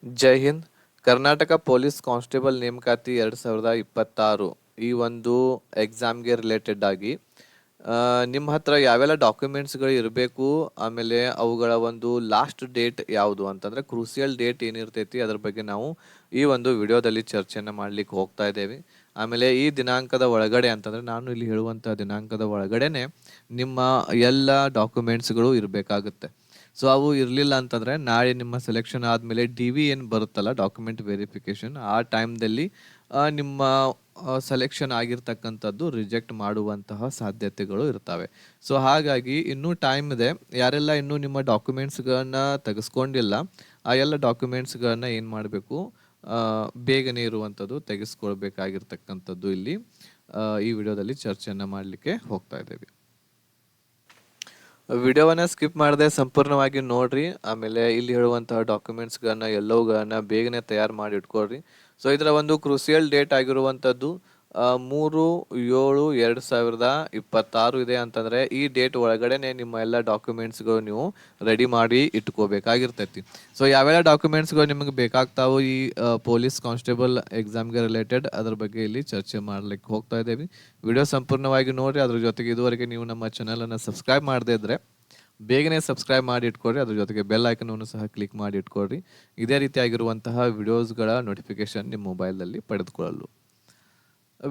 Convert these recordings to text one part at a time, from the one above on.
ಜೈ Hind. Karnataka police constable ನೇಮಕಾತಿ 2026 ಈ ಒಂದು ಎಕ್ಸಾಮ್ಗೆ ರಿಲೇಟೆಡ್ ಆಗಿ ನಿಮ್ಮ ಹತ್ರ ಯಾವೆಲ್ಲ ಡಾಕ್ಯುಮೆಂಟ್ಸ್ಗಳು ಇರಬೇಕು, ಆಮೇಲೆ ಅವುಗಳ ಒಂದು ಲಾಸ್ಟ್ ಡೇಟ್ ಯಾವುದು ಅಂತಂದ್ರೆ ಕ್ರೂಸಿಯಲ್ ಡೇಟ್ ಏನಿರ್ತೈತಿ ಅದ್ರ ಬಗ್ಗೆ ನಾವು ಈ ಒಂದು ವಿಡಿಯೋದಲ್ಲಿ ಚರ್ಚೆಯನ್ನು ಮಾಡ್ಲಿಕ್ಕೆ ಹೋಗ್ತಾ ಇದ್ದೇವೆ. ಆಮೇಲೆ ಈ ದಿನಾಂಕದ ಒಳಗಡೆ ಅಂತಂದ್ರೆ ನಾನು ಇಲ್ಲಿ ಹೇಳುವಂತಹ ದಿನಾಂಕದ ಒಳಗಡೆನೆ ನಿಮ್ಮ ಎಲ್ಲ ಡಾಕ್ಯುಮೆಂಟ್ಸ್ಗಳು ಇರಬೇಕಾಗುತ್ತೆ. ಸೊ ಅವು ಇರಲಿಲ್ಲ ಅಂತಂದರೆ ನಾಳೆ ನಿಮ್ಮ ಸೆಲೆಕ್ಷನ್ ಆದಮೇಲೆ ಡಿ ವಿ ಏನು ಬರುತ್ತಲ್ಲ, ಡಾಕ್ಯುಮೆಂಟ್ ವೆರಿಫಿಕೇಷನ್, ಆ ಟೈಮ್ದಲ್ಲಿ ನಿಮ್ಮ ಸೆಲೆಕ್ಷನ್ ಆಗಿರ್ತಕ್ಕಂಥದ್ದು ರಿಜೆಕ್ಟ್ ಮಾಡುವಂತಹ ಸಾಧ್ಯತೆಗಳು ಇರ್ತವೆ. ಸೊ ಹಾಗಾಗಿ ಇನ್ನೂ ಟೈಮ್ ಇದೆ. ಯಾರೆಲ್ಲ ಇನ್ನೂ ನಿಮ್ಮ ಡಾಕ್ಯುಮೆಂಟ್ಸ್ಗಳನ್ನ ತೆಗೆಸ್ಕೊಂಡಿಲ್ಲ ಆ ಎಲ್ಲ ಡಾಕ್ಯುಮೆಂಟ್ಸ್ಗಳನ್ನ ಏನು ಮಾಡಬೇಕು, ಬೇಗನೆ ಇರುವಂಥದ್ದು ತೆಗೆಸ್ಕೊಳ್ಬೇಕಾಗಿರ್ತಕ್ಕಂಥದ್ದು ಇಲ್ಲಿ ಈ ವಿಡಿಯೋದಲ್ಲಿ ಚರ್ಚೆಯನ್ನು ಮಾಡಲಿಕ್ಕೆ ಹೋಗ್ತಾ ಇದ್ದೇವೆ. ವಿಡಿಯೋವನ್ನ ಸ್ಕಿಪ್ ಮಾಡದೆ ಸಂಪೂರ್ಣವಾಗಿ ನೋಡ್ರಿ. ಆಮೇಲೆ ಇಲ್ಲಿ ಹೇಳುವಂತಹ ಡಾಕ್ಯುಮೆಂಟ್ಸ್ಗಳನ್ನ ಎಲ್ಲವುಗಳನ್ನ ಬೇಗನೆ ತಯಾರು ಮಾಡಿ ಇಟ್ಕೊಳ್ರಿ. ಸೊ ಇದರ ಒಂದು ಕ್ರೂಸಿಯಲ್ ಡೇಟ್ ಆಗಿರುವಂಥದ್ದು 3/7/2026 ಇದೆ ಅಂತಂದ್ರೆ ಈ ಡೇಟ್ ಒಳಗಡೆನೆ ನಿಮ್ಮ ಎಲ್ಲ ಡಾಕ್ಯುಮೆಂಟ್ಸ್ಗಳು ನೀವು ರೆಡಿ ಮಾಡಿ ಇಟ್ಕೋಬೇಕಾಗಿರ್ತೈತಿ. ಸೊ ಯಾವೆಲ್ಲ ಡಾಕ್ಯುಮೆಂಟ್ಸ್ಗಳು ನಿಮಗೆ ಬೇಕಾಗ್ತಾವು ಈ ಪೊಲೀಸ್ ಕಾನ್ಸ್ಟೇಬಲ್ ಎಕ್ಸಾಮ್ಗೆ ರಿಲೇಟೆಡ್, ಅದ್ರ ಬಗ್ಗೆ ಇಲ್ಲಿ ಚರ್ಚೆ ಮಾಡ್ಲಿಕ್ಕೆ ಹೋಗ್ತಾ ಇದ್ದೇವೆ. ವಿಡಿಯೋ ಸಂಪೂರ್ಣವಾಗಿ ನೋಡ್ರಿ. ಅದ್ರ ಜೊತೆಗೆ ಇದುವರೆಗೆ ನೀವು ನಮ್ಮ ಚಾನಲನ್ನು ಸಬ್ಸ್ಕ್ರೈಬ್ ಮಾಡದೇ ಇದ್ರೆ ಬೇಗನೆ ಸಬ್ಸ್ಕ್ರೈಬ್ ಮಾಡಿ ಇಟ್ಕೊಳ್ರಿ. ಅದ್ರ ಜೊತೆಗೆ ಬೆಲ್ ಐಕನ್ ಸಹ ಕ್ಲಿಕ್ ಮಾಡಿ ಇಟ್ಕೊಳ್ರಿ. ಇದೇ ರೀತಿಯಾಗಿರುವಂತಹ ವಿಡಿಯೋಸ್ಗಳ ನೋಟಿಫಿಕೇಶನ್ ನಿಮ್ಮ ಮೊಬೈಲ್ನಲ್ಲಿ ಪಡೆದುಕೊಳ್ಳಲು.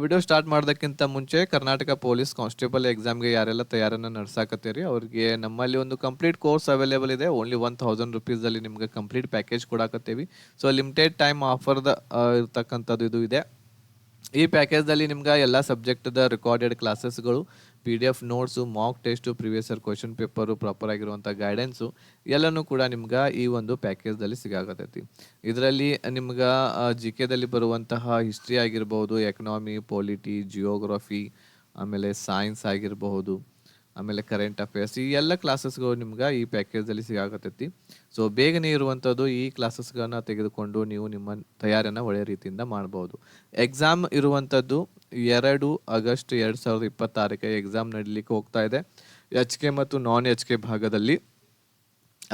ವಿಡಿಯೋ ಸ್ಟಾರ್ಟ್ ಮಾಡೋದಕ್ಕಿಂತ ಮುಂಚೆ ಕರ್ನಾಟಕ ಪೊಲೀಸ್ ಕಾನ್ಸ್ಟೇಬಲ್ ಎಕ್ಸಾಮ್ಗೆ ಯಾರೆಲ್ಲ ತಯಾರನ್ನು ನಡೆಸಾಕತ್ತೀರಿ ಅವ್ರಿಗೆ ನಮ್ಮಲ್ಲಿ ಒಂದು ಕಂಪ್ಲೀಟ್ ಕೋರ್ಸ್ ಅವೈಲೇಬಲ್ ಇದೆ. ಓನ್ಲಿ 1000 ರುಪೀಸಲ್ಲಿ ನಿಮಗೆ ಕಂಪ್ಲೀಟ್ ಪ್ಯಾಕೇಜ್ ಕೊಡಾಕತ್ತೀವಿ. ಸೊ ಲಿಮಿಟೆಡ್ ಟೈಮ್ ಆಫರ್ದ ಇರ್ತಕ್ಕಂಥದ್ದು ಇದು ಇದೆ. ಈ ಪ್ಯಾಕೇಜ್ದಲ್ಲಿ ನಿಮ್ಗೆ ಎಲ್ಲ ಸಬ್ಜೆಕ್ಟ್ದ ರೆಕಾರ್ಡೆಡ್ ಕ್ಲಾಸಸ್ಗಳು, PDF notes, mock test, previous year question paper, proper ಆಗಿರುವಂಥ ಗೈಡೆನ್ಸು ಎಲ್ಲನೂ ಕೂಡ ನಿಮ್ಗೆ ಈ ಒಂದು ಪ್ಯಾಕೇಜ್ದಲ್ಲಿ ಸಿಗಾಕತ್ತೈತಿ. ಇದರಲ್ಲಿ ನಿಮ್ಗೆ GKದಲ್ಲಿ ಬರುವಂತಹ ಹಿಸ್ಟ್ರಿ ಆಗಿರ್ಬೋದು, ಎಕನಾಮಿ, ಪೊಲಿಟಿ, ಜಿಯೋಗ್ರಫಿ, ಆಮೇಲೆ ಸೈನ್ಸ್ ಆಗಿರಬಹುದು, ಆಮೇಲೆ ಕರೆಂಟ್ ಅಫೇರ್ಸ್, ಈ ಎಲ್ಲ ಕ್ಲಾಸಸ್ಗಳು ನಿಮ್ಗೆ ಈ ಪ್ಯಾಕೇಜಲ್ಲಿ ಸಿಗಾಕತ್ತೈತಿ. ಸೊ ಬೇಗನೆ ಇರುವಂಥದ್ದು ಈ ಕ್ಲಾಸಸ್ಗಳನ್ನ ತೆಗೆದುಕೊಂಡು ನೀವು ನಿಮ್ಮ ತಯಾರಿಯನ್ನು ಒಳ್ಳೆಯ ರೀತಿಯಿಂದ ಮಾಡ್ಬೋದು. ಎಕ್ಸಾಮ್ ಇರುವಂಥದ್ದು 2 ಆಗಸ್ಟ್ 2026 ಎಕ್ಸಾಮ್ ನಡೀಲಿಕ್ಕೆ ಹೋಗ್ತಾ ಇದೆ. HK ಮತ್ತು ನಾನ್ HK ಭಾಗದಲ್ಲಿ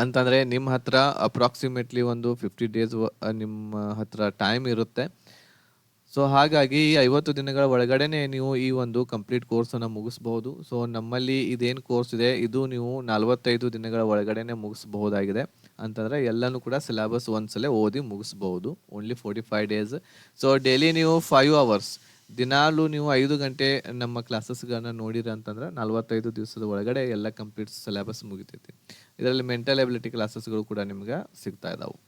ಅಂತಂದರೆ ನಿಮ್ಮ ಹತ್ರ ಅಪ್ರಾಕ್ಸಿಮೇಟ್ಲಿ ಒಂದು 50 ಡೇಸ್ ನಿಮ್ಮ ಹತ್ರ ಟೈಮ್ ಇರುತ್ತೆ. ಸೊ ಹಾಗಾಗಿ ಈ 50 ದಿನಗಳ ಒಳಗಡೆನೆ ನೀವು ಈ ಒಂದು ಕಂಪ್ಲೀಟ್ ಕೋರ್ಸನ್ನು ಮುಗಿಸ್ಬಹುದು. ಸೊ ನಮ್ಮಲ್ಲಿ ಇದೇನು ಕೋರ್ಸ್ ಇದೆ ಇದು ನೀವು 45 ದಿನಗಳ ಒಳಗಡೆನೆ ಮುಗಿಸ್ಬಹುದಾಗಿದೆ. ಅಂತಂದರೆ ಎಲ್ಲನೂ ಕೂಡ ಸಿಲೆಬಸ್ ಒಂದ್ಸಲ ಓದಿ ಮುಗಿಸ್ಬಹುದು. Only 45 days. ಸೊ ಡೈಲಿ ನೀವು 5 ಅವರ್ಸ್ ದಿನಾಲೂ ನೀವು 5 ಗಂಟೆ ನಮ್ಮ ಕ್ಲಾಸಸ್ಗಳನ್ನ ನೋಡಿರಿ ಅಂತಂದ್ರೆ 45 ದಿವಸದ ಒಳಗಡೆ ಎಲ್ಲ ಕಂಪ್ಲೀಟ್ ಸಿಲೆಬಸ್ ಮುಗಿತೈತಿ. ಇದರಲ್ಲಿ ಮೆಂಟಲ್ ಎಬಿಲಿಟಿ ಕ್ಲಾಸಸ್ಗಳು ಕೂಡ ನಿಮ್ಗೆ ಸಿಗ್ತಾ ಇದಾವೆ.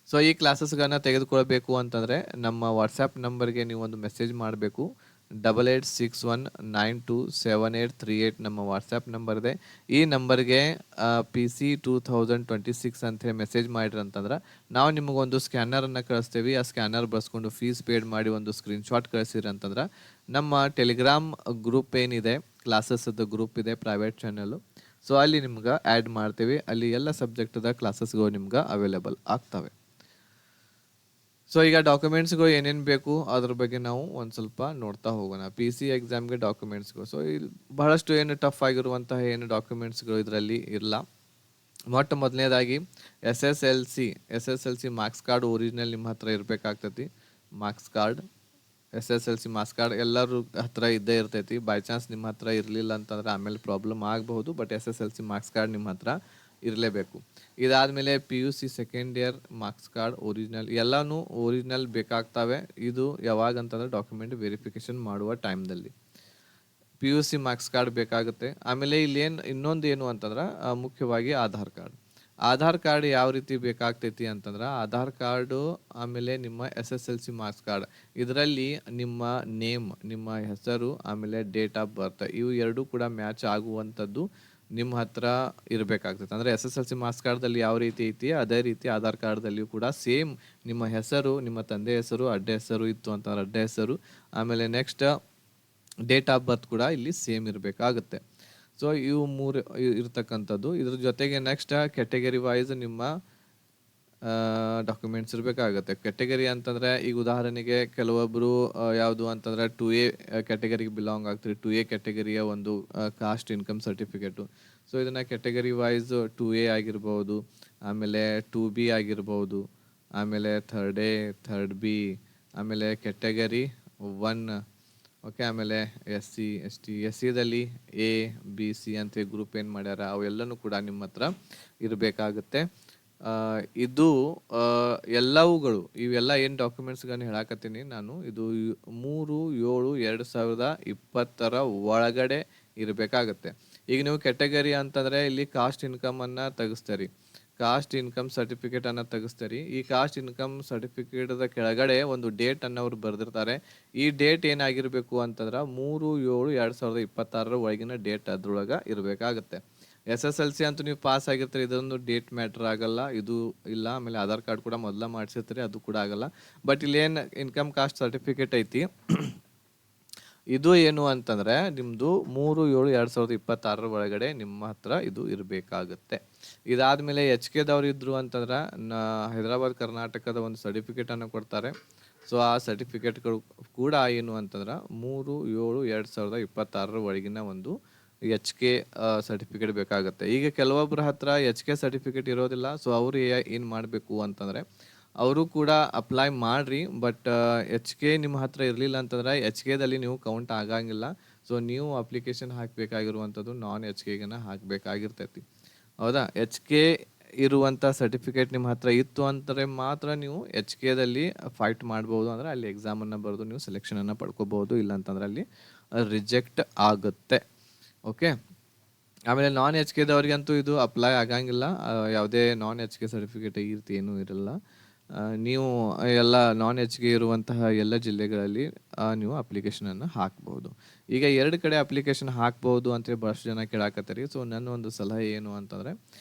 ಸೊ ಈ ಕ್ಲಾಸಸ್ಗಳನ್ನ ತೆಗೆದುಕೊಳ್ಬೇಕು ಅಂತಂದರೆ ನಮ್ಮ ವಾಟ್ಸಪ್ ನಂಬರ್ಗೆ ನೀವು ಒಂದು ಮೆಸೇಜ್ ಮಾಡಬೇಕು. 8861927838 ನಮ್ಮ ವಾಟ್ಸಪ್ ನಂಬರ್ ಇದೆ. ಈ ನಂಬರ್ಗೆ PC 2026 ಅಂತ ಮೆಸೇಜ್ ಮಾಡಿರಿ ಅಂತಂದ್ರೆ ನಾವು ನಿಮಗೊಂದು ಸ್ಕ್ಯಾನರನ್ನು ಕಳಿಸ್ತೀವಿ. ಆ ಸ್ಕ್ಯಾನರ್ ಬಳಸ್ಕೊಂಡು ಫೀಸ್ ಪೇಡ್ ಮಾಡಿ ಒಂದು ಸ್ಕ್ರೀನ್ಶಾಟ್ ಕಳಿಸಿರಿ ಅಂತಂದ್ರೆ ನಮ್ಮ ಟೆಲಿಗ್ರಾಮ್ ಗ್ರೂಪ್ ಏನಿದೆ, ಕ್ಲಾಸಸ್ದು ಗ್ರೂಪ್ ಇದೆ, ಪ್ರೈವೇಟ್ ಚಾನಲ್ಲು, ಸೊ ಅಲ್ಲಿ ನಿಮ್ಗೆ ಆ್ಯಡ್ ಮಾಡ್ತೀವಿ. ಅಲ್ಲಿ ಎಲ್ಲ ಸಬ್ಜೆಕ್ಟ್ದ ಕ್ಲಾಸಸ್ಗಳು ನಿಮ್ಗೆ ಅವೈಲೇಬಲ್ ಆಗ್ತವೆ. ಸೊ ಈಗ ಡಾಕ್ಯುಮೆಂಟ್ಸ್ಗಳು ಏನೇನು ಬೇಕು ಅದ್ರ ಬಗ್ಗೆ ನಾವು ಒಂದು ಸ್ವಲ್ಪ ನೋಡ್ತಾ ಹೋಗೋಣ. PC ಎಕ್ಸಾಮ್ಗೆ ಡಾಕ್ಯುಮೆಂಟ್ಸ್ಗಳು, ಸೊ ಇಲ್ಲಿ ಬಹಳಷ್ಟು ಏನು ಟಫ್ ಆಗಿರುವಂತಹ ಏನು ಡಾಕ್ಯುಮೆಂಟ್ಸ್ಗಳು ಇದರಲ್ಲಿ ಇರಲ್ಲ. ಮೊದಲನೇದಾಗಿ SSLC ಮಾರ್ಕ್ಸ್ ಕಾರ್ಡ್ ಒರಿಜಿನಲ್ ನಿಮ್ಮ ಹತ್ರ ಇರಬೇಕಾಗ್ತೈತಿ. Marks card, SSLC marks card ಎಲ್ಲರ ಹತ್ರ ಇದ್ದೇ ಇರ್ತೈತಿ. ಬೈ ಚಾನ್ಸ್ ನಿಮ್ಮ ಹತ್ರ ಇರಲಿಲ್ಲ ಅಂತಂದ್ರೆ ಆಮೇಲೆ ಪ್ರಾಬ್ಲಮ್ ಆಗಬಹುದು. ಬಟ್ SSLC ಮಾರ್ಕ್ಸ್ ಕಾರ್ಡ್ ನಿಮ್ಮ ಹತ್ರ ಇರಲೇಬೇಕು. ಇದಾದಮೇಲೆ PUC second year marks card original, ಎಲ್ಲನೂ ಒರಿಜಿನಲ್ ಬೇಕಾಗ್ತವೆ. ಇದು ಯಾವಾಗ ಅಂತಂದ್ರೆ ಡಾಕ್ಯುಮೆಂಟ್ ವೆರಿಫಿಕೇಷನ್ ಮಾಡುವ ಟೈಮ್ದಲ್ಲಿ PUC ಮಾರ್ಕ್ಸ್ ಕಾರ್ಡ್ ಬೇಕಾಗುತ್ತೆ. ಆಮೇಲೆ ಇಲ್ಲಿ ಇನ್ನೊಂದು ಏನು ಅಂತಂದ್ರೆ ಮುಖ್ಯವಾಗಿ ಆಧಾರ್ ಕಾರ್ಡ್ ಯಾವ ರೀತಿ ಬೇಕಾಗ್ತೈತಿ ಅಂತಂದ್ರೆ ಆಧಾರ್ ಕಾರ್ಡು, ಆಮೇಲೆ ನಿಮ್ಮ SSLC ಮಾರ್ಕ್ಸ್ ಕಾರ್ಡ್, ಇದರಲ್ಲಿ ನಿಮ್ಮ ನೇಮ್, ನಿಮ್ಮ ಹೆಸರು, ಆಮೇಲೆ ಡೇಟ್ ಆಫ್ ಬರ್ತ್, ಇವು ಎರಡೂ ಕೂಡ ಮ್ಯಾಚ್ ಆಗುವಂಥದ್ದು ನಿಮ್ಮ ಹತ್ರ ಇರಬೇಕಾಗ್ತೈತೆ. ಅಂದರೆ SSLC ಮಾರ್ಕ್ಸ್ ಕಾರ್ಡ್ದಲ್ಲಿ ಯಾವ ರೀತಿ ಐತಿ ಅದೇ ರೀತಿ ಆಧಾರ್ ಕಾರ್ಡ್ದಲ್ಲಿಯೂ ಕೂಡ ಸೇಮ್ ನಿಮ್ಮ ಹೆಸರು, ನಿಮ್ಮ ತಂದೆ ಹೆಸರು, ಅಡ್ಡ ಹೆಸರು ಇತ್ತು ಅಂತಂದ್ರೆ ಅಡ್ಡ ಹೆಸರು, ಆಮೇಲೆ ನೆಕ್ಸ್ಟ್ ಡೇಟ್ ಆಫ್ ಬರ್ತ್ ಕೂಡ ಇಲ್ಲಿ ಸೇಮ್ ಇರಬೇಕಾಗುತ್ತೆ. ಸೊ ಇವು ಮೂರು ಇರ್ತಕ್ಕಂಥದ್ದು. ಇದ್ರ ಜೊತೆಗೆ ನೆಕ್ಸ್ಟ್ ಕ್ಯಾಟಗರಿ ವೈಸ್ ನಿಮ್ಮ ಡಾಕ್ಯುಮೆಂಟ್ಸ್ ಇರಬೇಕಾಗುತ್ತೆ. ಕ್ಯಾಟಗರಿ ಅಂತಂದರೆ ಈಗ ಉದಾಹರಣೆಗೆ ಕೆಲವೊಬ್ಬರು ಯಾವುದು ಅಂತಂದರೆ 2A ಕ್ಯಾಟಗರಿಗೆ ಬಿಲಾಂಗ್ ಆಗ್ತೀರಿ. 2A ಕ್ಯಾಟಗರಿಯ ಒಂದು ಕಾಸ್ಟ್ ಇನ್ಕಮ್ ಸರ್ಟಿಫಿಕೇಟು. ಸೊ ಇದನ್ನು ಕ್ಯಾಟಗರಿ ವೈಸ್ 2A ಆಗಿರ್ಬೋದು, ಆಮೇಲೆ 2B ಆಗಿರ್ಬೋದು, ಆಮೇಲೆ ಥರ್ಡ್ ಎ, ಥರ್ಡ್ ಬಿ, ಆಮೇಲೆ ಕೆಟಗರಿ 1, ಓಕೆ. ಆಮೇಲೆ SC, ST, SCದಲ್ಲಿ A, B, C ಅಂತ ಗ್ರೂಪ್ ಏನು ಮಾಡ್ಯಾರ ಅವೆಲ್ಲನೂ ಕೂಡ ನಿಮ್ಮ ಹತ್ರ ಇರಬೇಕಾಗುತ್ತೆ. ಇದು ಎಲ್ಲವುಗಳು ಇವೆಲ್ಲ ಏನು ಡಾಕ್ಯುಮೆಂಟ್ಸ್ಗಳನ್ನ ಹೇಳಾಕತ್ತೀನಿ ನಾನು, ಇದು 3/7/2020 ಒಳಗಡೆ ಇರಬೇಕಾಗತ್ತೆ. ಈಗ ನೀವು ಕೆಟಗರಿ ಅಂತಂದರೆ ಇಲ್ಲಿ ಕಾಸ್ಟ್ ಇನ್ಕಮನ್ನು ತೆಗಿಸ್ತೀರಿ, ಕಾಸ್ಟ್ ಇನ್ಕಮ್ ಸರ್ಟಿಫಿಕೇಟನ್ನು ತೆಗಿಸ್ತೀರಿ. ಈ ಕಾಸ್ಟ್ ಇನ್ಕಮ್ ಸರ್ಟಿಫಿಕೇಟದ ಕೆಳಗಡೆ ಒಂದು ಡೇಟನ್ನು ಅವ್ರು ಬರೆದಿರ್ತಾರೆ. ಈ ಡೇಟ್ ಏನಾಗಿರಬೇಕು ಅಂತಂದ್ರೆ 3/7/2026 ಒಳಗಿನ ಡೇಟ್ ಅದ್ರೊಳಗೆ ಇರಬೇಕಾಗತ್ತೆ. SSLC ಅಂತೂ ನೀವು ಪಾಸ್ ಆಗಿರ್ತೀರಿ, ಇದೊಂದು ಡೇಟ್ ಮ್ಯಾಟ್ರ್ ಆಗಲ್ಲ, ಇದು ಇಲ್ಲ. ಆಮೇಲೆ ಆಧಾರ್ ಕಾರ್ಡ್ ಕೂಡ ಮೊದಲ ಮಾಡಿಸಿರ್ತೀರಿ, ಅದು ಕೂಡ ಆಗಲ್ಲ. ಬಟ್ ಇಲ್ಲೇನು ಇನ್ಕಮ್ ಕಾಸ್ಟ್ ಸರ್ಟಿಫಿಕೇಟ್ ಐತಿ ಇದು ಏನು ಅಂತಂದರೆ ನಿಮ್ಮದು 3/7/2026 ಒಳಗಡೆ ನಿಮ್ಮ ಹತ್ರ ಇದು ಇರಬೇಕಾಗುತ್ತೆ. ಇದಾದಮೇಲೆ HKದವ್ರು ಇದ್ದರು ಅಂತಂದ್ರೆ ಹೈದರಾಬಾದ್ ಕರ್ನಾಟಕದ ಒಂದು ಸರ್ಟಿಫಿಕೇಟನ್ನು ಕೊಡ್ತಾರೆ. ಸೊ ಆ ಸರ್ಟಿಫಿಕೇಟ್ಗಳು ಕೂಡ ಏನು ಅಂತಂದ್ರೆ 3/7/2026 ಒಳಗಿನ ಒಂದು HK ಸರ್ಟಿಫಿಕೇಟ್ ಬೇಕಾಗುತ್ತೆ. ಈಗ ಕೆಲವೊಬ್ಬರ ಹತ್ರ HK ಸರ್ಟಿಫಿಕೇಟ್ ಇರೋದಿಲ್ಲ. ಸೊ ಅವರು ಏನು ಮಾಡಬೇಕು ಅಂತಂದರೆ ಅವರು ಕೂಡ ಅಪ್ಲೈ ಮಾಡಿರಿ. ಬಟ್ HK ನಿಮ್ಮ ಹತ್ರ ಇರಲಿಲ್ಲ ಅಂತಂದ್ರೆ HKದಲ್ಲಿ ನೀವು ಕೌಂಟ್ ಆಗಂಗಿಲ್ಲ. ಸೊ ನೀವು ಅಪ್ಲಿಕೇಶನ್ ಹಾಕಬೇಕಾಗಿರುವಂಥದ್ದು ನಾನ್ HKಗನ್ನ ಹಾಕಬೇಕಾಗಿರ್ತೈತಿ. ಹೌದಾ? HK ಇರುವಂಥ ಸರ್ಟಿಫಿಕೇಟ್ ನಿಮ್ಮ ಹತ್ರ ಇತ್ತು ಅಂದರೆ ಮಾತ್ರ ನೀವು HKದಲ್ಲಿ ಫೈಟ್ ಮಾಡ್ಬೋದು. ಅಂದರೆ ಅಲ್ಲಿ ಎಕ್ಸಾಮನ್ನು ಬರೆದು ನೀವು ಸೆಲೆಕ್ಷನನ್ನು ಪಡ್ಕೋಬೋದು. ಇಲ್ಲ ಅಂತಂದ್ರೆ ಅಲ್ಲಿ ರಿಜೆಕ್ಟ್ ಆಗುತ್ತೆ. ಓಕೆ. ಆಮೇಲೆ ನಾನ್ HKದವ್ರಿಗಂತೂ ಇದು ಅಪ್ಲೈ ಆಗಂಗಿಲ್ಲ. ಯಾವುದೇ ನಾನ್ HK ಸರ್ಟಿಫಿಕೇಟ್ ಈ ರೀತಿ ಏನೂ ಇರಲ್ಲ. ನೀವು ಎಲ್ಲ ನಾನ್ HK ಇರುವಂತಹ ಎಲ್ಲ ಜಿಲ್ಲೆಗಳಲ್ಲಿ ನೀವು ಅಪ್ಲಿಕೇಶನನ್ನು ಹಾಕ್ಬೋದು. ಈಗ 2 ಕಡೆ ಅಪ್ಲಿಕೇಶನ್ ಹಾಕ್ಬೋದು ಅಂತೇಳಿ ಭಾಳಷ್ಟು ಜನ ಕೇಳಾಕತ್ತೀರಿ. ಸೊ ನನ್ನ ಒಂದು ಸಲಹೆ ಏನು ಅಂತಂದರೆ,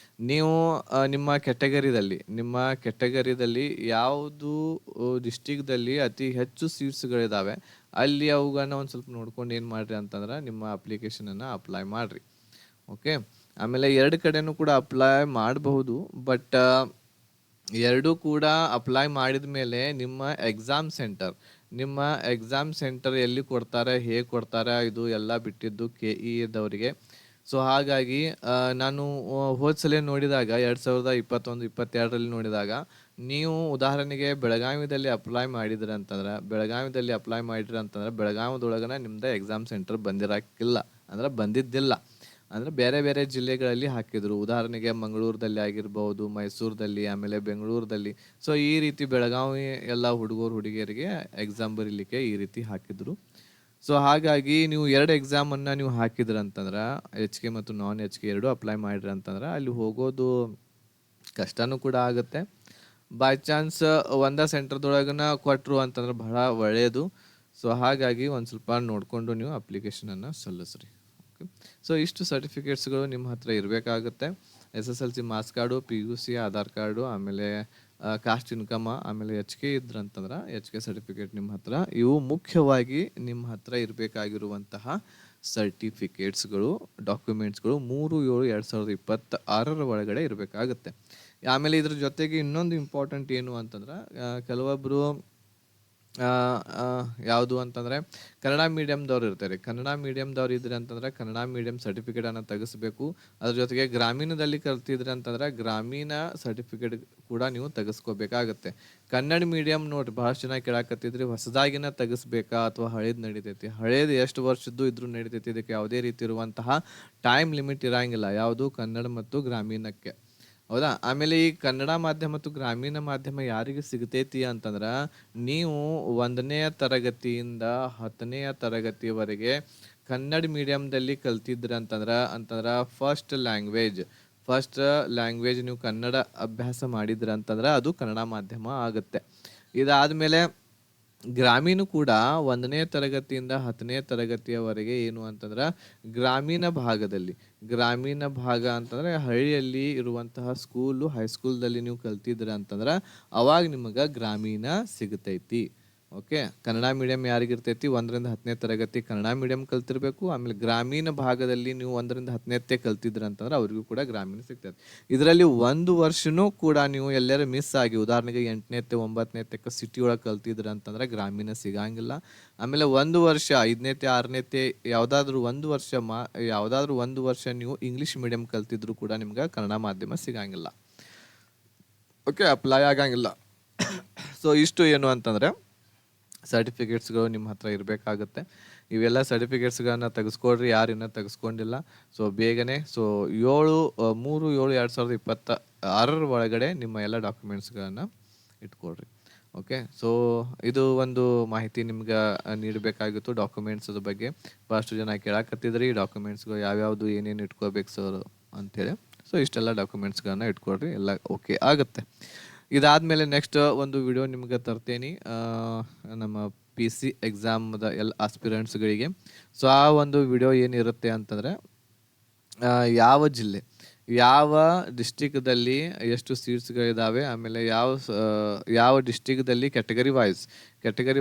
ನೀವು ನಿಮ್ಮ ಕೆಟಗರಿದಲ್ಲಿ ಯಾವುದು ಡಿಸ್ಟಿಕ್ದಲ್ಲಿ ಅತಿ ಹೆಚ್ಚು ಸೀಟ್ಸ್ಗಳಿದ್ದಾವೆ ಅಲ್ಲಿ ಅವುಗಳನ್ನ ಒಂದು ಸ್ವಲ್ಪ ನೋಡ್ಕೊಂಡು ಏನು ಮಾಡಿರಿ ಅಂತಂದ್ರೆ ನಿಮ್ಮ ಅಪ್ಲಿಕೇಶನನ್ನು ಅಪ್ಲೈ ಮಾಡಿರಿ. ಓಕೆ. ಆಮೇಲೆ 2 ಕಡೆನೂ ಕೂಡ ಅಪ್ಲೈ ಮಾಡಬಹುದು. ಬಟ್ 2 ಕೂಡ ಅಪ್ಲೈ ಮಾಡಿದ ಮೇಲೆ ನಿಮ್ಮ ಎಕ್ಸಾಮ್ ಸೆಂಟರ್ ಎಲ್ಲಿ ಕೊಡ್ತಾರೆ, ಹೇಗೆ ಕೊಡ್ತಾರೆ, ಇದು ಎಲ್ಲ ಬಿಟ್ಟಿದ್ದು KEದವರಿಗೆ. ಸೊ ಹಾಗಾಗಿ ನಾನು ಹೋದ ಸಲ ನೋಡಿದಾಗ 2021-22ರಲ್ಲಿ ನೋಡಿದಾಗ ನೀವು ಉದಾಹರಣೆಗೆ ಬೆಳಗಾವಿದಲ್ಲಿ ಅಪ್ಲೈ ಮಾಡಿದ್ರಿ ಅಂತಂದ್ರೆ ಬೆಳಗಾವಿದೊಳಗನ ನಿಮ್ದು ಎಕ್ಸಾಮ್ ಸೆಂಟರ್ ಬಂದಿರೋಕ್ಕಿಲ್ಲ, ಅಂದ್ರೆ ಬಂದಿದ್ದಿಲ್ಲ. ಅಂದರೆ ಬೇರೆ ಬೇರೆ ಜಿಲ್ಲೆಗಳಲ್ಲಿ ಹಾಕಿದ್ರು. ಉದಾಹರಣೆಗೆ ಮಂಗಳೂರದಲ್ಲಿ ಆಗಿರ್ಬೋದು, ಮೈಸೂರದಲ್ಲಿ, ಆಮೇಲೆ ಬೆಂಗಳೂರದಲ್ಲಿ. ಸೊ ಈ ರೀತಿ ಬೆಳಗಾವಿ ಎಲ್ಲ ಹುಡುಗಿಯರಿಗೆ ಎಕ್ಸಾಮ್ ಬರೀಲಿಕ್ಕೆ ಈ ರೀತಿ ಹಾಕಿದ್ರು. ಸೊ ಹಾಗಾಗಿ ನೀವು 2 ಎಕ್ಸಾಮನ್ನು ನೀವು ಹಾಕಿದ್ರಂತಂದ್ರೆ HK ಮತ್ತು ನಾನ್ HK 2 ಅಪ್ಲೈ ಮಾಡಿರಿ ಅಂತಂದ್ರೆ ಅಲ್ಲಿ ಹೋಗೋದು ಕಷ್ಟನೂ ಕೂಡ ಆಗುತ್ತೆ. ಬೈ ಚಾನ್ಸ್ ಒಂದೇ ಸೆಂಟರ್ದೊಳಗನ ಕೊಟ್ಟರು ಅಂತಂದ್ರೆ ಬಹಳ ಒಳ್ಳೆಯದು. ಸೊ ಹಾಗಾಗಿ ಒಂದು ಸ್ವಲ್ಪ ನೋಡಿಕೊಂಡು ನೀವು ಅಪ್ಲಿಕೇಶನನ್ನು ಸಲ್ಲಿಸ್ರಿ. ಓಕೆ. ಸೊ ಇಷ್ಟು ಸರ್ಟಿಫಿಕೇಟ್ಸ್ಗಳು ನಿಮ್ಮ ಹತ್ರ ಇರಬೇಕಾಗುತ್ತೆ. SSLC marks card, PUC Aadhaar card, ಆಮೇಲೆ ಕಾಸ್ಟ್ ಇನ್ಕಮ್, ಆಮೇಲೆ HK ಇದ್ರಂತಂದ್ರೆ HK ಸರ್ಟಿಫಿಕೇಟ್ ನಿಮ್ಮ ಹತ್ರ. ಇವು ಮುಖ್ಯವಾಗಿ ನಿಮ್ಮ ಹತ್ರ ಇರಬೇಕಾಗಿರುವಂತಹ ಸರ್ಟಿಫಿಕೇಟ್ಸ್ಗಳು, ಡಾಕ್ಯುಮೆಂಟ್ಸ್ಗಳು 3/7/2026 ಒಳಗಡೆ ಇರಬೇಕಾಗುತ್ತೆ. ಆಮೇಲೆ ಇದ್ರ ಜೊತೆಗೆ ಇನ್ನೊಂದು ಇಂಪಾರ್ಟೆಂಟ್ ಏನು ಅಂತಂದ್ರೆ ಕೆಲವೊಬ್ಬರು ಯಾವುದು ಅಂತಂದರೆ ಕನ್ನಡ ಮೀಡಿಯಮ್ದವ್ರು ಇರ್ತಾರೆ. ಕನ್ನಡ ಮೀಡಿಯಮ್ದವ್ರು ಇದ್ರಿ ಅಂತಂದ್ರೆ ಕನ್ನಡ ಮೀಡಿಯಮ್ ಸರ್ಟಿಫಿಕೇಟನ್ನು ತೆಗೆಸ್ಬೇಕು. ಅದ್ರ ಜೊತೆಗೆ ಗ್ರಾಮೀಣದಲ್ಲಿ ಕಲ್ತಿದ್ರಿ ಅಂತಂದ್ರೆ ಗ್ರಾಮೀಣ ಸರ್ಟಿಫಿಕೇಟ್ ಕೂಡ ನೀವು ತೆಗೆಸ್ಕೋಬೇಕಾಗತ್ತೆ. ಕನ್ನಡ ಮೀಡಿಯಮ್ ನೋಡ್ರಿ, ಭಾಳಷ್ಟು ಜನ ಕೇಳಾಕತ್ತಿದ್ರಿ ಹೊಸದಾಗಿನ ತೆಗೆಸ್ಬೇಕಾ ಅಥವಾ ಹಳೇದು ನಡಿತೈತಿ. ಹಳೇದು ಎಷ್ಟು ವರ್ಷದ್ದು ಇದ್ರೂ ನಡಿತೈತಿ. ಇದಕ್ಕೆ ಯಾವುದೇ ರೀತಿ ಇರುವಂತಹ ಟೈಮ್ ಲಿಮಿಟ್ ಇರಂಗಿಲ್ಲ, ಯಾವುದು ಕನ್ನಡ ಮತ್ತು ಗ್ರಾಮೀಣಕ್ಕೆ. ಹೌದಾ? ಆಮೇಲೆ ಈ ಕನ್ನಡ ಮಾಧ್ಯಮ ಮತ್ತು ಗ್ರಾಮೀಣ ಮಾಧ್ಯಮ ಯಾರಿಗೆ ಸಿಗ್ತೈತಿ ಅಂತಂದ್ರೆ ನೀವು 1ನೇ ತರಗತಿಯಿಂದ 10ನೇ ತರಗತಿಯವರೆಗೆ ಕನ್ನಡ ಮೀಡಿಯಮ್ದಲ್ಲಿ ಕಲ್ತಿದ್ರಿ ಅಂತಂದ್ರೆ ಫಸ್ಟ್ ಲ್ಯಾಂಗ್ವೇಜ್ ನೀವು ಕನ್ನಡ ಅಭ್ಯಾಸ ಮಾಡಿದ್ರಿ ಅಂತಂದ್ರೆ ಅದು ಕನ್ನಡ ಮಾಧ್ಯಮ ಆಗುತ್ತೆ. ಇದಾದಮೇಲೆ ಗ್ರಾಮೀಣ ಕೂಡ 1ನೇ ತರಗತಿಯಿಂದ 10ನೇ ತರಗತಿಯವರೆಗೆ ಏನು ಅಂತಂದ್ರೆ ಗ್ರಾಮೀಣ ಭಾಗ ಅಂತಂದ್ರೆ ಹಳ್ಳಿಯಲ್ಲಿ ಇರುವಂತಹ ಸ್ಕೂಲು, ಹೈಸ್ಕೂಲ್ದಲ್ಲಿ ನೀವು ಕಲ್ತಿದ್ರ ಅಂತಂದ್ರೆ ಅವಾಗ ನಿಮಗೆ ಗ್ರಾಮೀಣ ಸಿಗತೈತಿ. ಓಕೆ. ಕನ್ನಡ ಮೀಡಿಯಂ ಯಾರಿಗಿರ್ತೈತಿ 1ರಿಂದ 10ನೇ ತರಗತಿ ಕನ್ನಡ ಮೀಡಿಯಂ ಕಲ್ತಿರ್ಬೇಕು. ಆಮೇಲೆ ಗ್ರಾಮೀಣ ಭಾಗದಲ್ಲಿ ನೀವು 1ರಿಂದ 10ನೇ ಕಲ್ತಿದ್ರ ಅಂತಂದ್ರೆ ಅವ್ರಿಗೂ ಕೂಡ ಗ್ರಾಮೀಣ ಸಿಗ್ತೈತಿ. ಇದರಲ್ಲಿ 1 ವರ್ಷನೂ ಕೂಡ ನೀವು ಎಲ್ಲರೂ ಮಿಸ್ ಆಗಿ, ಉದಾಹರಣೆಗೆ 8ನೇ 9ನೇ ಸಿಟಿ ಒಳಗೆ ಕಲ್ತಿದ್ರ ಅಂತಂದ್ರೆ ಗ್ರಾಮೀಣ ಸಿಗಂಗಿಲ್ಲ. ಆಮೇಲೆ 1 ವರ್ಷ 5ನೇ 6ನೇ ಯಾವುದಾದ್ರೂ 1 ವರ್ಷ ನೀವು ಇಂಗ್ಲೀಷ್ ಮೀಡಿಯಂ ಕಲ್ತಿದ್ರು ಕೂಡ ನಿಮ್ಗೆ ಕನ್ನಡ ಮಾಧ್ಯಮ ಸಿಗಂಗಿಲ್ಲ. ಓಕೆ. ಅಪ್ಲೈ ಆಗಂಗಿಲ್ಲ. ಸೊ ಇಷ್ಟು ಏನು ಅಂತಂದರೆ ಸರ್ಟಿಫಿಕೇಟ್ಸ್ಗಳು ನಿಮ್ಮ ಹತ್ರ ಇರಬೇಕಾಗುತ್ತೆ. ಇವೆಲ್ಲ ಸರ್ಟಿಫಿಕೇಟ್ಸ್ಗಳನ್ನ ತೆಗೆಸ್ಕೊಡ್ರಿ, ಯಾರು ಇನ್ನೂ ತೆಗೆಸ್ಕೊಂಡಿಲ್ಲ. ಸೊ ಬೇಗನೆ, ಸೊ 7/3/2026 ಒಳಗಡೆ ನಿಮ್ಮ ಎಲ್ಲ ಡಾಕ್ಯುಮೆಂಟ್ಸ್ಗಳನ್ನು ಇಟ್ಕೊಳ್ರಿ. ಓಕೆ, ಸೊ ಇದು ಒಂದು ಮಾಹಿತಿ ನಿಮ್ಗೆ ನೀಡಬೇಕಾಗಿತ್ತು ಡಾಕ್ಯುಮೆಂಟ್ಸ್ ಬಗ್ಗೆ. ಭಾಳಷ್ಟು ಜನ ಕೇಳಾಕತ್ತಿದ್ರಿ ಡಾಕ್ಯುಮೆಂಟ್ಸ್ಗಳು ಯಾವ್ಯಾವುದು ಏನೇನು ಇಟ್ಕೋಬೇಕು ಸರ್ ಅಂಥೇಳಿ. ಸೊ ಇಷ್ಟೆಲ್ಲ ಡಾಕ್ಯುಮೆಂಟ್ಸ್ಗಳನ್ನ ಇಟ್ಕೊಳ್ರಿ, ಎಲ್ಲ ಓಕೆ ಆಗುತ್ತೆ. ಇದಾದಮೇಲೆ ನೆಕ್ಸ್ಟ್ ಒಂದು ವಿಡಿಯೋ ನಿಮ್ಗೆ ತರ್ತೇನೆ ನಮ್ಮ PC ಎಕ್ಸಾಮ್ದ ಎಲ್ಲ ಆಸ್ಪಿರೆಂಟ್ಸ್ಗಳಿಗೆ. ಸೊ ಆ ಒಂದು ವಿಡಿಯೋ ಏನಿರುತ್ತೆ ಅಂತಂದರೆ ಯಾವ ಜಿಲ್ಲೆ, ಯಾವ ಡಿಸ್ಟಿಕ್ದಲ್ಲಿ ಎಷ್ಟು ಸೀಟ್ಸ್ಗಳಿದ್ದಾವೆ, ಆಮೇಲೆ ಯಾವ ಡಿಸ್ಟಿಕ್ದಲ್ಲಿ ಕ್ಯಾಟಗರಿ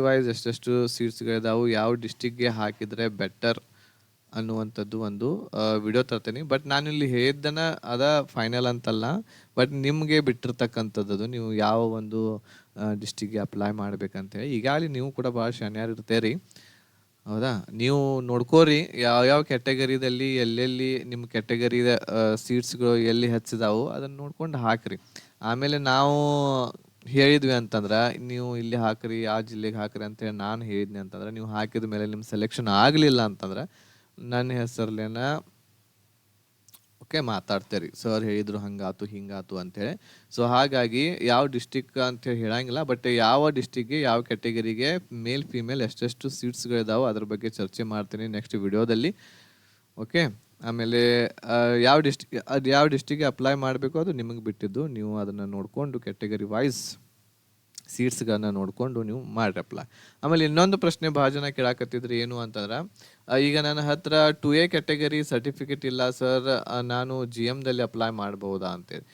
ವೈಸ್ ಎಷ್ಟೆಷ್ಟು ಸೀಟ್ಸ್ಗಳಿದ್ದಾವೆ, ಯಾವ ಡಿಸ್ಟಿಕ್ಗೆ ಹಾಕಿದರೆ ಬೆಟರ್ ಅನ್ನುವಂಥದ್ದು ಒಂದು ವಿಡಿಯೋ ತರ್ತೀನಿ. ಬಟ್ ನಾನು ಇಲ್ಲಿ ಹೇಳಿದ್ದನ ಅದ ಫೈನಲ್ ಅಂತಲ್ಲ, ಬಟ್ ನಿಮಗೆ ಬಿಟ್ಟಿರ್ತಕ್ಕಂಥದ್ದು ನೀವು ಯಾವ ಒಂದು ಡಿಸ್ಟಿಕ್ಗೆ ಅಪ್ಲೈ ಮಾಡ್ಬೇಕಂತೇಳಿ. ಈಗಾಗಲೇ ನೀವು ಕೂಡ ಭಾಳ ಶಾನ್ಯಾರು ಇರ್ತೀರಿ, ಹೌದಾ? ನೀವು ನೋಡ್ಕೋರಿ ಯಾವ್ಯಾವ ಕ್ಯಾಟಗರಿದಲ್ಲಿ ಎಲ್ಲೆಲ್ಲಿ ನಿಮ್ಮ ಕ್ಯಾಟಗರಿದ ಸೀಟ್ಸ್ಗಳು ಎಲ್ಲಿ ಹೆಚ್ಚಿದಾವು ಅದನ್ನು ನೋಡ್ಕೊಂಡು ಹಾಕ್ರಿ. ಆಮೇಲೆ ನಾವು ಹೇಳಿದ್ವಿ ಅಂತಂದ್ರೆ ನೀವು ಇಲ್ಲಿ ಹಾಕ್ರಿ, ಆ ಜಿಲ್ಲೆಗೆ ಹಾಕ್ರಿ ಅಂತೇಳಿ ನಾನು ಹೇಳಿದ್ನಿ ಅಂತಂದ್ರೆ, ನೀವು ಹಾಕಿದ ಮೇಲೆ ನಿಮ್ಮ ಸೆಲೆಕ್ಷನ್ ಆಗಲಿಲ್ಲ ಅಂತಂದ್ರೆ ನನ್ನ ಹೆಸರ್ಲೇನ ಓಕೆ ಮಾತಾಡ್ತೇರಿ, ಸರ್ ಹೇಳಿದ್ರು ಹಂಗಾತು ಹಿಂಗಾತು ಅಂತೇಳಿ. ಸೊ ಹಾಗಾಗಿ ಯಾವ ಡಿಸ್ಟಿಕ್ ಅಂತೇಳಿ ಹೇಳಂಗಿಲ್ಲ, ಬಟ್ ಯಾವ ಡಿಸ್ಟಿಕ್ಗೆ ಯಾವ ಕ್ಯಾಟಗರಿಗೆ ಮೇಲ್ ಫಿಮೇಲ್ ಎಷ್ಟೆಷ್ಟು ಸೀಟ್ಸ್ಗಳಿದಾವೆ ಅದ್ರ ಬಗ್ಗೆ ಚರ್ಚೆ ಮಾಡ್ತೀನಿ ನೆಕ್ಸ್ಟ್ ವಿಡಿಯೋದಲ್ಲಿ. ಓಕೆ, ಆಮೇಲೆ ಯಾವ ಡಿಸ್ಟಿಕ್ಗೆ ಅಪ್ಲೈ ಮಾಡಬೇಕು ಅದು ನಿಮಗೆ ಬಿಟ್ಟಿದ್ದು, ನೀವು ಅದನ್ನು ನೋಡಿಕೊಂಡು ಕ್ಯಾಟಗರಿ ವೈಸ್ ಸೀಟ್ಸ್ಗಳನ್ನ ನೋಡಿಕೊಂಡು ನೀವು ಮಾಡಿ ಅಪ್ಲೈ. ಆಮೇಲೆ ಇನ್ನೊಂದು ಪ್ರಶ್ನೆ ಭಾಳ ಜನ ಕೇಳಾಕತ್ತಿದ್ರು, ಏನು ಅಂತಂದ್ರೆ ಈಗ ನನ್ನ ಹತ್ರ 2A ಕ್ಯಾಟಗರಿ ಸರ್ಟಿಫಿಕೇಟ್ ಇಲ್ಲ ಸರ್, ನಾನು GMದಲ್ಲಿ ಅಪ್ಲೈ ಮಾಡ್ಬೋದಾ ಅಂತೇಳಿ.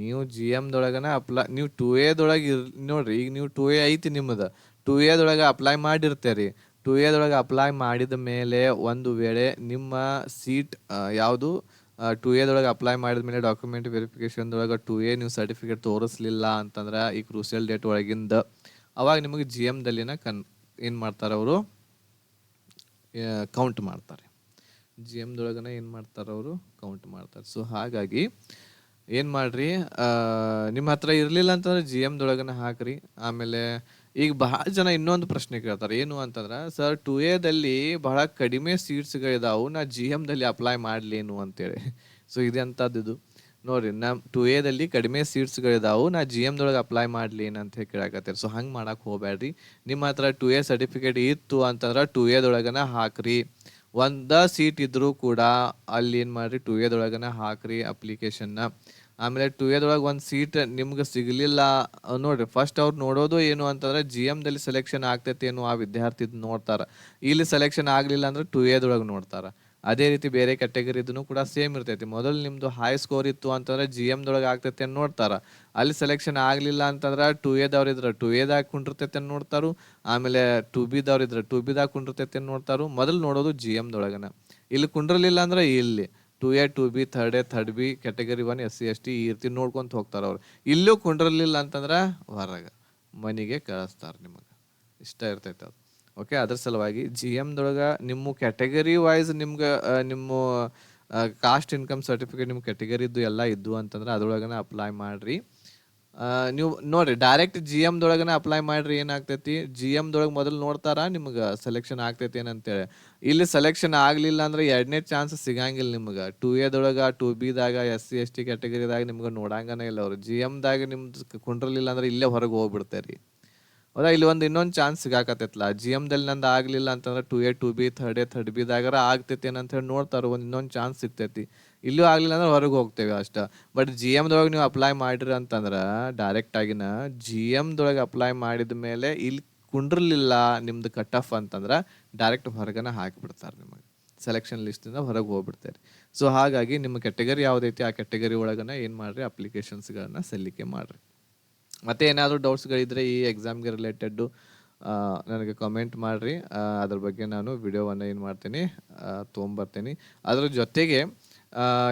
ನೀವು GMದೊಳಗನ ನೀವು 2Aದೊಳಗೆ ನೋಡ್ರಿ, ಈಗ ನೀವು 2A ಐತಿ ನಿಮ್ಮದು, 2Aದೊಳಗೆ ಅಪ್ಲೈ ಮಾಡಿರ್ತೀರಿ. 2Aದೊಳಗೆ ಅಪ್ಲೈ ಮಾಡಿದ ಮೇಲೆ ಒಂದು ವೇಳೆ ನಿಮ್ಮ ಸೀಟ್ ಯಾವುದು 2Aದೊಳಗೆ ಅಪ್ಲೈ ಮಾಡಿದ ಮೇಲೆ ಡಾಕ್ಯುಮೆಂಟ್ ವೆರಿಫಿಕೇಷನ್ದೊಳಗೆ 2A ನೀವು ಸರ್ಟಿಫಿಕೇಟ್ ತೋರಿಸ್ಲಿಲ್ಲ ಅಂತಂದ್ರೆ ಈ ಕ್ರೂಷಿಯಲ್ ಡೇಟ್ ಒಳಗಿಂದ ಅವಾಗ ನಿಮಗೆ GMದಲ್ಲಿನ ಏನು ಮಾಡ್ತಾರೆ ಅವರು ಕೌಂಟ್ ಮಾಡ್ತಾರೆ. GMದೊಳಗನ ಏನು ಮಾಡ್ತಾರೆ ಅವರು ಕೌಂಟ್ ಮಾಡ್ತಾರೆ. ಸೊ ಹಾಗಾಗಿ ಏನು ಮಾಡ್ರಿ, ನಿಮ್ಮ ಹತ್ರ ಇರಲಿಲ್ಲ ಅಂತಂದ್ರೆ GMದೊಳಗನ ಹಾಕ್ರಿ. ಆಮೇಲೆ ಈಗ ಬಹಳ ಜನ ಇನ್ನೊಂದು ಪ್ರಶ್ನೆ ಕೇಳ್ತಾರೆ, ಏನು ಅಂತಂದ್ರೆ ಸರ್ 2Aದಲ್ಲಿ ಬಹಳ ಕಡಿಮೆ ಸೀಟ್ಸ್ಗಳಿದಾವು, ನಾ GMದಲ್ಲಿ ಅಪ್ಲೈ ಮಾಡಲೇನು ಅಂತೇಳಿ. ಸೊ ಇದೆಂಥದ್ದು ನೋಡ್ರಿ, ನಮ್ಮ 2Aದಲ್ಲಿ ಕಡಿಮೆ ಸೀಟ್ಸ್ಗಳಿದಾವು, ನಾ GMದೊಳಗೆ ಅಪ್ಲೈ ಮಾಡ್ಲೇನು ಅಂತ ಹೇಳಿ ಕೇಳಾಕತ್ತೀರಿ. ಸೊ ಹಂಗೆ ಮಾಡಕ್ಕೆ ಹೋಗ್ಬೇಡ್ರಿ. ನಿಮ್ಮ ಹತ್ರ 2A ಸರ್ಟಿಫಿಕೇಟ್ ಇತ್ತು ಅಂತಂದ್ರೆ 2Aದೊಳಗನ ಹಾಕ್ರಿ. ಒಂದ ಸೀಟ್ ಇದ್ರೂ ಕೂಡ ಅಲ್ಲಿ ಏನು ಮಾಡ್ರಿ 2Aದೊಳಗನ ಹಾಕ್ರಿ ಅಪ್ಲಿಕೇಶನ್ನ. ಆಮೇಲೆ 2Aದೊಳಗೆ ಒಂದು ಸೀಟ್ ನಿಮ್ಗೆ ಸಿಗಲಿಲ್ಲ ನೋಡ್ರಿ, ಫಸ್ಟ್ ಅವ್ರು ನೋಡೋದು ಏನು ಅಂತಂದ್ರೆ GMದಲ್ಲಿ ಸೆಲೆಕ್ಷನ್ ಆಗ್ತೈತಿ ಏನೋ ಆ ವಿದ್ಯಾರ್ಥಿ ನೋಡ್ತಾರೆ. ಇಲ್ಲಿ ಸೆಲೆಕ್ಷನ್ ಆಗಲಿಲ್ಲ ಅಂದ್ರೆ 2Aದೊಳಗೆ ನೋಡ್ತಾರೆ. ಅದೇ ರೀತಿ ಬೇರೆ ಕ್ಯಾಟಗರಿದೂ ಕೂಡ ಸೇಮ್ ಇರ್ತೈತಿ. ಮೊದಲು ನಿಮ್ಮದು ಹೈ ಸ್ಕೋರ್ ಇತ್ತು ಅಂತಂದ್ರೆ GMದೊಳಗೆ ಆಗ್ತೈತಿ ಅಂತ ನೋಡ್ತಾರೆ. ಅಲ್ಲಿ ಸೆಲೆಕ್ಷನ್ ಆಗಲಿಲ್ಲ ಅಂತಂದ್ರೆ 2Aದವ್ರು ಇದ್ರೆ 2Aದಾಗ ಕುಂಡಿರ್ತೈತಿ ಅಂತ ನೋಡ್ತಾರು. ಆಮೇಲೆ 2Bದವ್ರು ಇದ್ರೆ 2Bದಾಗ ಕುಂಡಿರ್ತೈತಿ ಅಂತ ನೋಡ್ತಾರು. ಮೊದಲು ನೋಡೋದು GMದೊಳಗನ. ಇಲ್ಲಿ ಕುಂಡ್ರಲಿಲ್ಲ ಅಂದ್ರೆ ಇಲ್ಲಿ 2A 2B 3B category 1 SC ST ಈ ರೀತಿ ನೋಡ್ಕೊಂತ ಹೋಗ್ತಾರೆ ಅವ್ರು. ಇಲ್ಲೂ ಕುಂಡ್ರಲಿಲ್ಲ ಅಂತಂದ್ರೆ ಹೊರಗೆ ಮನೆಗೆ ಕಳಿಸ್ತಾರೆ ನಿಮಗೆ. ಇಷ್ಟ ಇರ್ತೈತೆ ಅದು. ಓಕೆ, ಅದ್ರ ಸಲುವಾಗಿ GMದೊಳಗೆ ನಿಮ್ಮ ಕ್ಯಾಟಗರಿ ವೈಸ್ ನಿಮ್ಗೆ ನಿಮ್ಮ ಕಾಸ್ಟ್ ಇನ್ಕಮ್ ಸರ್ಟಿಫಿಕೇಟ್ ನಿಮ್ಮ ಕ್ಯಾಟಗರಿದ್ದು ಎಲ್ಲ ಇದ್ದು ಅಂತಂದ್ರೆ ಅದ್ರೊಳಗನ ಅಪ್ಲೈ ಮಾಡಿರಿ. ನೀವು ನೋಡ್ರಿ ಡೈರೆಕ್ಟ್ GMದೊಳಗನ ಅಪ್ಲೈ ಮಾಡ್ರಿ. ಏನಾಗ್ತೈತಿ, GMದೊಳಗೆ ಮೊದಲು ನೋಡ್ತಾರ ನಿಮ್ಗೆ ಸೆಲೆಕ್ಷನ್ ಆಗ್ತೈತಿ ಏನಂತೇಳಿ. ಇಲ್ಲಿ ಸೆಲೆಕ್ಷನ್ ಆಗಲಿಲ್ಲ ಅಂದ್ರೆ ಎರಡನೇ ಚಾನ್ಸ್ ಸಿಗಂಗಿಲ್ಲ ನಿಮ್ಗೆ. 2Aದೊಳಗೆ 2Bದಾಗ SC ST ಕ್ಯಾಟಗರಿದಾಗ ನಿಮ್ಗೆ ನೋಡಂಗನೇ ಇಲ್ಲ ಅವರು. GMದಾಗ ನಿಮ್ದು ಕುಂಡ್ರಲಿಲ್ಲ ಅಂದ್ರೆ ಇಲ್ಲೇ ಹೊರಗೆ ಹೋಗ್ಬಿಡ್ತೇರಿ. ಹೌದಾ, ಇಲ್ಲಿ ಒಂದು ಇನ್ನೊಂದು ಚಾನ್ಸ್ ಸಿಗಾಕತ್ತೈತಲ್ಲ, GMದಲ್ಲಿ ನಂದು ಆಗಲಿಲ್ಲ ಅಂತಂದ್ರೆ 2A 2B 3Bದಾಗರ ಆಗ್ತೈತಿ ಏನಂತ ಹೇಳಿ ನೋಡ್ತಾರೆ, ಇನ್ನೊಂದು ಚಾನ್ಸ್ ಸಿಗ್ತೈತಿ. ಇಲ್ಲೂ ಆಗಲಿಲ್ಲ ಅಂದ್ರೆ ಹೊರಗೆ ಹೋಗ್ತೇವೆ ಅಷ್ಟ. ಬಟ್ GMದೊಳಗೆ ನೀವು ಅಪ್ಲೈ ಮಾಡಿರಿ ಅಂತಂದ್ರೆ ಡೈರೆಕ್ಟಾಗಿನ GMದೊಳಗೆ ಅಪ್ಲೈ ಮಾಡಿದ ಮೇಲೆ ಇಲ್ಲಿ ಕುಂಡ್ರಲಿಲ್ಲ ನಿಮ್ದು ಕಟ್ ಆಫ್ ಅಂತಂದ್ರೆ ಡೈರೆಕ್ಟ್ ಹೊರಗನ ಹಾಕಿಬಿಡ್ತಾರೆ, ನಿಮಗೆ ಸೆಲೆಕ್ಷನ್ ಲಿಸ್ಟಿಂದ ಹೊರಗೆ ಹೋಗ್ಬಿಡ್ತಾರೆ. ಸೊ ಹಾಗಾಗಿ ನಿಮ್ಮ ಕ್ಯಾಟಗರಿ ಯಾವುದೈತಿ ಆ ಕ್ಯಾಟಗರಿ ಒಳಗನ ಏನು ಮಾಡಿರಿ ಅಪ್ಲಿಕೇಶನ್ಸ್ಗಳನ್ನ ಸಲ್ಲಿಕೆ ಮಾಡಿರಿ. ಮತ್ತು ಏನಾದರೂ ಡೌಟ್ಸ್ಗಳಿದ್ರೆ ಈ ಎಕ್ಸಾಮ್ಗೆ ರಿಲೇಟೆಡ್ಡು ನನಗೆ ಕಮೆಂಟ್ ಮಾಡಿರಿ. ಅದ್ರ ಬಗ್ಗೆ ನಾನು ವಿಡಿಯೋವನ್ನು ಏನು ಮಾಡ್ತೀನಿ ತೊಗೊಂಬರ್ತೀನಿ. ಅದ್ರ ಜೊತೆಗೆ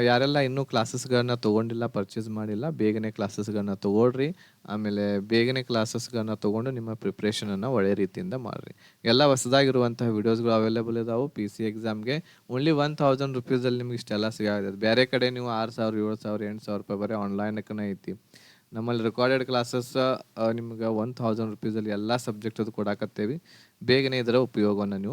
ಯಾರೆಲ್ಲ ಇನ್ನೂ ಕ್ಲಾಸಸ್ಗಳನ್ನ ತೊಗೊಂಡಿಲ್ಲ, ಪರ್ಚೇಸ್ ಮಾಡಿಲ್ಲ, ಬೇಗನೆ ಕ್ಲಾಸಸ್ಗಳನ್ನ ತೊಗೊಳ್ರಿ. ಆಮೇಲೆ ಬೇಗನೆ ಕ್ಲಾಸಸ್ಗಳನ್ನ ತೊಗೊಂಡು ನಿಮ್ಮ ಪ್ರಿಪ್ರೇಷನನ್ನು ಒಳ್ಳೆಯ ರೀತಿಯಿಂದ ಮಾಡಿರಿ. ಎಲ್ಲ ಹೊಸದಾಗಿರುವಂತಹ ವೀಡಿಯೋಸ್ಗಳು ಅವೈಲೇಬಲ್ ಇದಾವೆ. PC ಎಕ್ಸಾಮ್ಗೆ ಓನ್ಲಿ 1000 ರುಪೀಸಲ್ಲಿ ನಿಮ್ಗೆ ಇಷ್ಟೆಲ್ಲ ಸಿಗುತ್ತೆ. ಬೇರೆ ಕಡೆ ನೀವು 6000 7000 8000 ರೂಪಾಯಿ ಬರೀ ಆನ್ಲೈನಕ್ಕನೇ ಐತಿ. ನಮ್ಮಲ್ಲಿ ರೆಕಾರ್ಡೆಡ್ ಕ್ಲಾಸಸ್ ನಿಮ್ಗೆ 1000 ರುಪೀಸಲ್ಲಿ ಎಲ್ಲ ಸಬ್ಜೆಕ್ಟ್ ಅದು ಕೊಡಾಕತ್ತೇವಿ. ಬೇಗನೆ ಇದರ ಉಪಯೋಗವನ್ನು ನೀವು